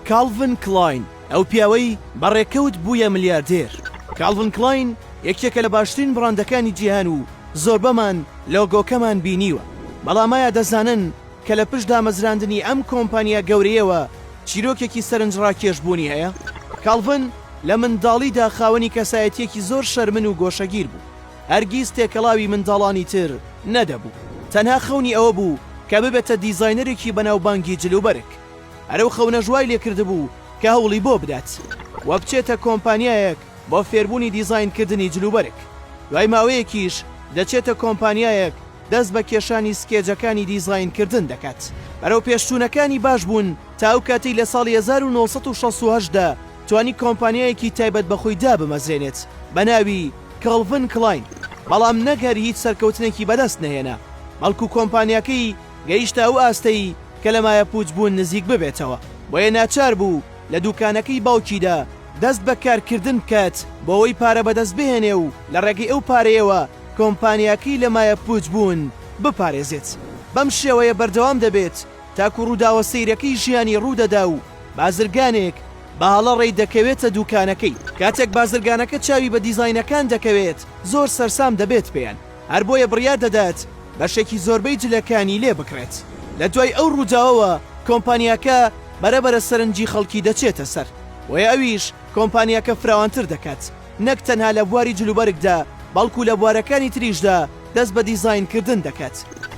کالڤن کلاین ئەو پیاوەی بەڕێکەوت بوویە ملیاردێر. کالڤن کلاین یەکێکە لە باشترین بڕاندەکانی جیهان و زۆر بەمان لۆگۆکەمان بینیوە، بەڵامایە دەزانن کە لە پشت دامەزراندنی ئەم کۆمپانیا گەورەیەوە چیرۆکێکی سەرنجڕاکێشبوونی هەیە. کالڤن لە منداڵیدا خاوەنی کەسایەتیەکی زۆر شەرمن و گۆشەگیر بوو، هەرگیز تێکەڵاوی منداڵانی تر نەدەبوو، تەنها خەونی ئەوە بوو کە ببێتە دیزاینەرێکی بەناوبانگی جلوبەرگ. هەرەو خەونە ژوای لێکردبوو کە هەوڵی بۆ بدات وە بچێتە کۆمپانیایەک بۆ فێربوونی دیزاینکردنی جلوبەرگ. دوای ماوەیەکیش دەچێتە کۆمپانیایەک دەست بە کێشانی سکێجەکانی دیزاینکردن دەکات. بەرەو پێشچوونەکانی باش بوون تا ئەو کاتی لە ساڵی 1968دا توانی کۆمپانیایەکی تایبەت بەخۆی دابمەزرێنێت بە ناوی کالڤن کلاین، بەڵام نەگەر هیچ سەرکەوتنێکی بەدەست نەهێنا، بەڵکو کۆمپانیاکەی گەیشتە ئەو ئاستەی کە لە مایە پوچ بوون نزیک ببێتەوە، بۆیە ناچار بوو لە دوکانەکەی باوکیدا دەست بە کارکردن بکات بۆەوەی پارە بەدەست بهێنێ و لە ڕێگەی ئەو پارەیەوە کۆمپانیاکەی لە مایە پوچ بوون بپارێزێت. بەم شێوەیە بەردەوام دەبێت تاکو ڕووداوە سەیرەکەی ژیانی ڕوودەدا و بازرگانێک بە هەڵەڕێی دەکەوێتە دوکانەکەی. کاتێک بازرگانەکە چاوی بە دیزاینەکان دەکەوێت زۆر سەرسام دەبێت پێیان، هەر بۆیە بڕیار دەدات بەشێکی زۆربەی جلەکانی لێ بکرێت. لە دوای ئەو ڕووداوەوە کۆمپانیاکە بەرەبەرە سەرنجی خەڵکی دەچێتە سەر، وە ئەویش کۆمپانیاکە فراوانتر دەکات، نەک تەنها لە بواری جلوبەرگدا بەڵکو لە بوارەکانی تریشدا دەست بە دیزاینکردن دەکات.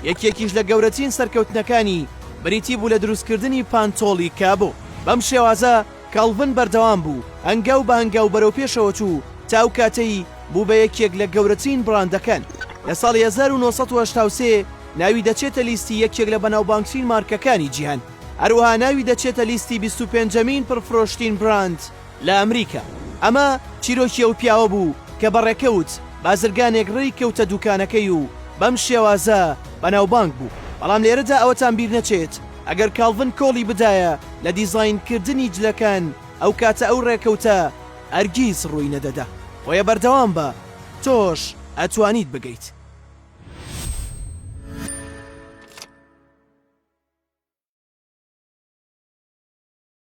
یەکێکیش لە گەورەترین سەرکەوتنەکانی بریتی بوو لە دروستکردنی پانتۆڵی کابۆ. بەم شێوازە کالڤن بەردەوام بوو، هەنگاو بە هەنگاو بەرەو پێشەوە چوو تا ئەو کاتەی بوو بە یەکێک لە گەورەترین بڕاندەکان. لە ساڵی 1983 ناوی دەچێتە لیستی یەکێک لە بەناوبانگترین مارکەکانی جیهان، هەروەها ناوی دەچێتە لیستی 25مین پڕفرۆشترین براند لە ئەمریکا. ئەمە چیرۆکی ئەو پیاوە بوو کە بەڕێکەوت بازرگانێک ڕێی کەوتە دوکانەکەی و بەم شێوازە بەناوبانگ بوو. بەڵام لێرەدا ئەوەتان بیر نەچێت ئەگەر کالڤن کۆڵی بدایە لە دیزاینکردنی جلەکان ئەو کاتە ئەو ڕێکەوتە هەرگیز ڕووی نەدەدا. وەیە بەردەوام بە تۆش ئەتوانیت بگەیت.